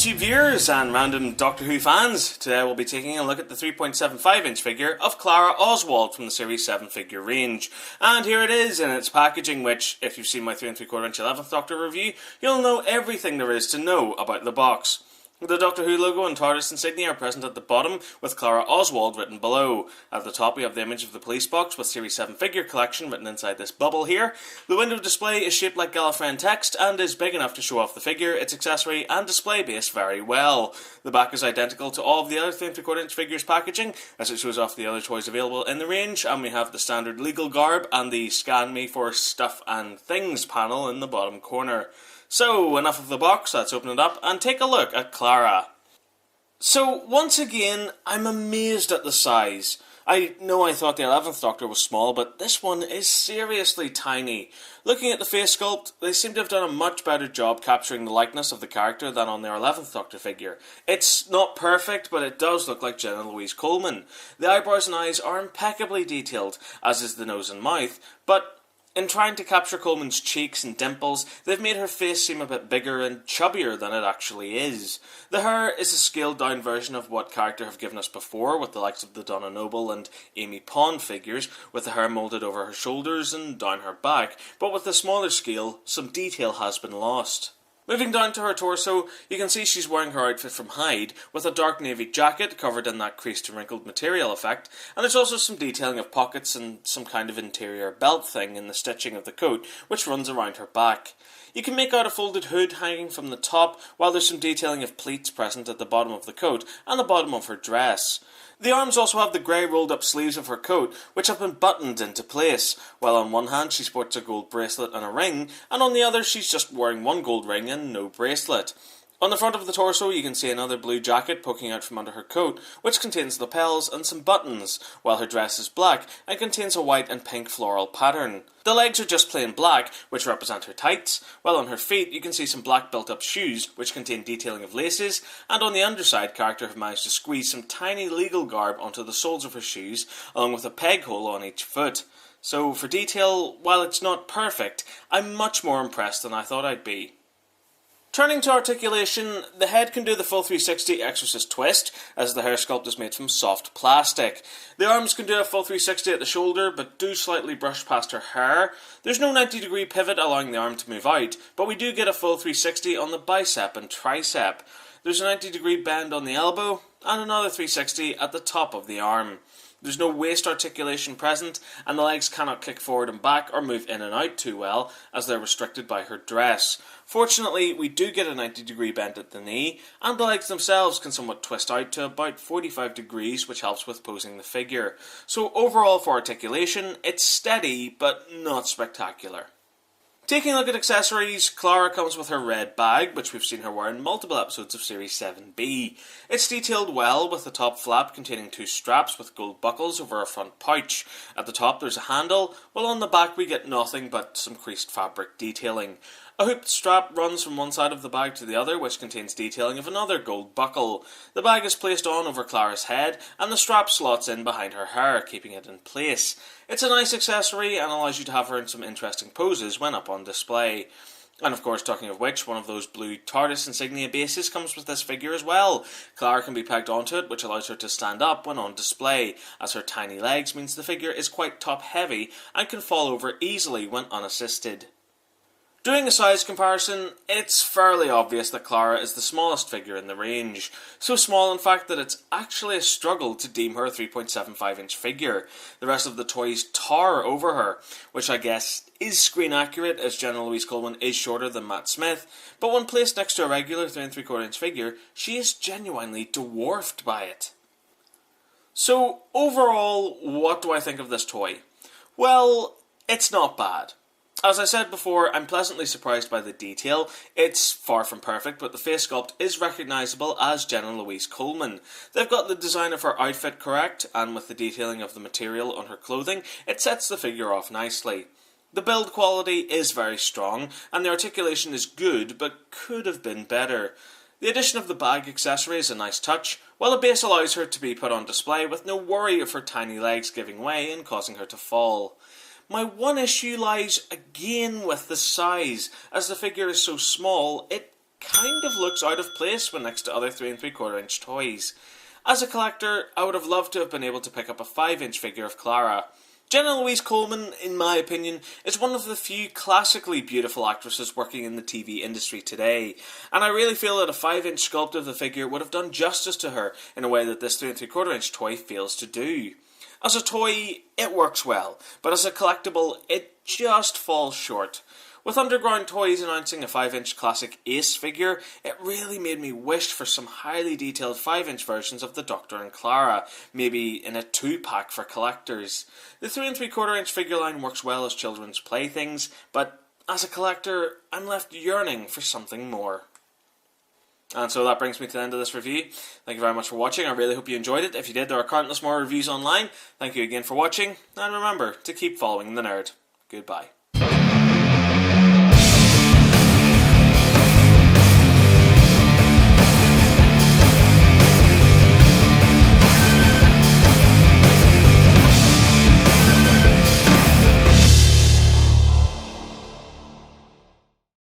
YouTube viewers and random Doctor Who fans, today we'll be taking a look at the 3.75 inch figure of Clara Oswald from the Series 7 figure range. And here it is in its packaging, which, if you've seen my 3 3/4 inch 11th Doctor review, you'll know everything there is to know about the box. The Doctor Who logo and TARDIS insignia are present at the bottom, with Clara Oswald written below. At the top we have the image of the police box with Series 7 figure collection written inside this bubble here. The window display is shaped like Gallifreyan text and is big enough to show off the figure, its accessory and display base very well. The back is identical to all of the other 3 3/4 inch figures packaging, as it shows off the other toys available in the range, and we have the standard legal garb and the scan me for stuff and things panel in the bottom corner. So, enough of the box, let's open it up and take a look at Clara. So, once again, I'm amazed at the size. I know I thought the 11th Doctor was small, but this one is seriously tiny. Looking at the face sculpt, they seem to have done a much better job capturing the likeness of the character than on their 11th Doctor figure. It's not perfect, but it does look like Jenna Louise Coleman. The eyebrows and eyes are impeccably detailed, as is the nose and mouth, but in trying to capture Coleman's cheeks and dimples, they've made her face seem a bit bigger and chubbier than it actually is. The hair is a scaled down version of what character have given us before, with the likes of the Donna Noble and Amy Pond figures, with the hair moulded over her shoulders and down her back, but with a smaller scale, some detail has been lost. Moving down to her torso, you can see she's wearing her outfit from Hyde, with a dark navy jacket covered in that creased and wrinkled material effect, and there's also some detailing of pockets and some kind of interior belt thing in the stitching of the coat, which runs around her back. You can make out a folded hood hanging from the top, while there's some detailing of pleats present at the bottom of the coat and the bottom of her dress. The arms also have the grey rolled up sleeves of her coat, which have been buttoned into place, while on one hand she sports a gold bracelet and a ring, and on the other she's just wearing one gold ring and no bracelet. On the front of the torso you can see another blue jacket poking out from under her coat, which contains lapels and some buttons, while her dress is black and contains a white and pink floral pattern. The legs are just plain black, which represent her tights, while on her feet you can see some black built-up shoes, which contain detailing of laces, and on the underside, character have managed to squeeze some tiny legal garb onto the soles of her shoes, along with a peg hole on each foot. So for detail, while it's not perfect, I'm much more impressed than I thought I'd be. Turning to articulation, the head can do the full 360 exorcist twist, as the hair sculpt is made from soft plastic. The arms can do a full 360 at the shoulder, but do slightly brush past her hair. There's no 90-degree pivot allowing the arm to move out, but we do get a full 360 on the bicep and tricep. There's a 90-degree bend on the elbow, and another 360 at the top of the arm. There's no waist articulation present, and the legs cannot kick forward and back or move in and out too well, as they're restricted by her dress. Fortunately, we do get a 90-degree bend at the knee, and the legs themselves can somewhat twist out to about 45 degrees, which helps with posing the figure. So overall for articulation, it's steady, but not spectacular. Taking a look at accessories, Clara comes with her red bag, which we've seen her wear in multiple episodes of Series 7B. It's detailed well, with the top flap containing 2 straps with gold buckles over a front pouch. At the top there's a handle, while on the back we get nothing but some creased fabric detailing. A hooped strap runs from one side of the bag to the other, which contains detailing of another gold buckle. The bag is placed on over Clara's head, and the strap slots in behind her hair, keeping it in place. It's a nice accessory and allows you to have her in some interesting poses when up on display. And of course, talking of which, one of those blue TARDIS insignia bases comes with this figure as well. Clara can be pegged onto it, which allows her to stand up when on display, as her tiny legs means the figure is quite top heavy and can fall over easily when unassisted. Doing a size comparison, it's fairly obvious that Clara is the smallest figure in the range. So small in fact that it's actually a struggle to deem her a 3.75 inch figure. The rest of the toys tower over her, which I guess is screen accurate as Jenna Louise Coleman is shorter than Matt Smith, but when placed next to a regular 3 3/4 inch figure, she is genuinely dwarfed by it. So overall, what do I think of this toy? Well, it's not bad. As I said before, I'm pleasantly surprised by the detail. It's far from perfect, but the face sculpt is recognisable as Jenna Louise Coleman. They've got the design of her outfit correct, and with the detailing of the material on her clothing, it sets the figure off nicely. The build quality is very strong, and the articulation is good, but could have been better. The addition of the bag accessory is a nice touch, while the base allows her to be put on display with no worry of her tiny legs giving way and causing her to fall. My one issue lies again with the size. As the figure is so small, it kind of looks out of place when next to other 3 3/4 inch toys. As a collector, I would have loved to have been able to pick up a 5-inch figure of Clara. Jenna Louise Coleman, in my opinion, is one of the few classically beautiful actresses working in the TV industry today, and I really feel that a 5-inch sculpt of the figure would have done justice to her in a way that this 3 3/4 inch toy fails to do. As a toy, it works well, but as a collectible, it just falls short. With Underground Toys announcing a 5-inch classic Ace figure, it really made me wish for some highly detailed 5-inch versions of the Doctor and Clara, maybe in a 2-pack for collectors. The 3 3/4 inch figure line works well as children's playthings, but as a collector, I'm left yearning for something more. And so that brings me to the end of this review. Thank you very much for watching. I really hope you enjoyed it. If you did, there are countless more reviews online. Thank you again for watching, and remember to keep following the nerd. Goodbye.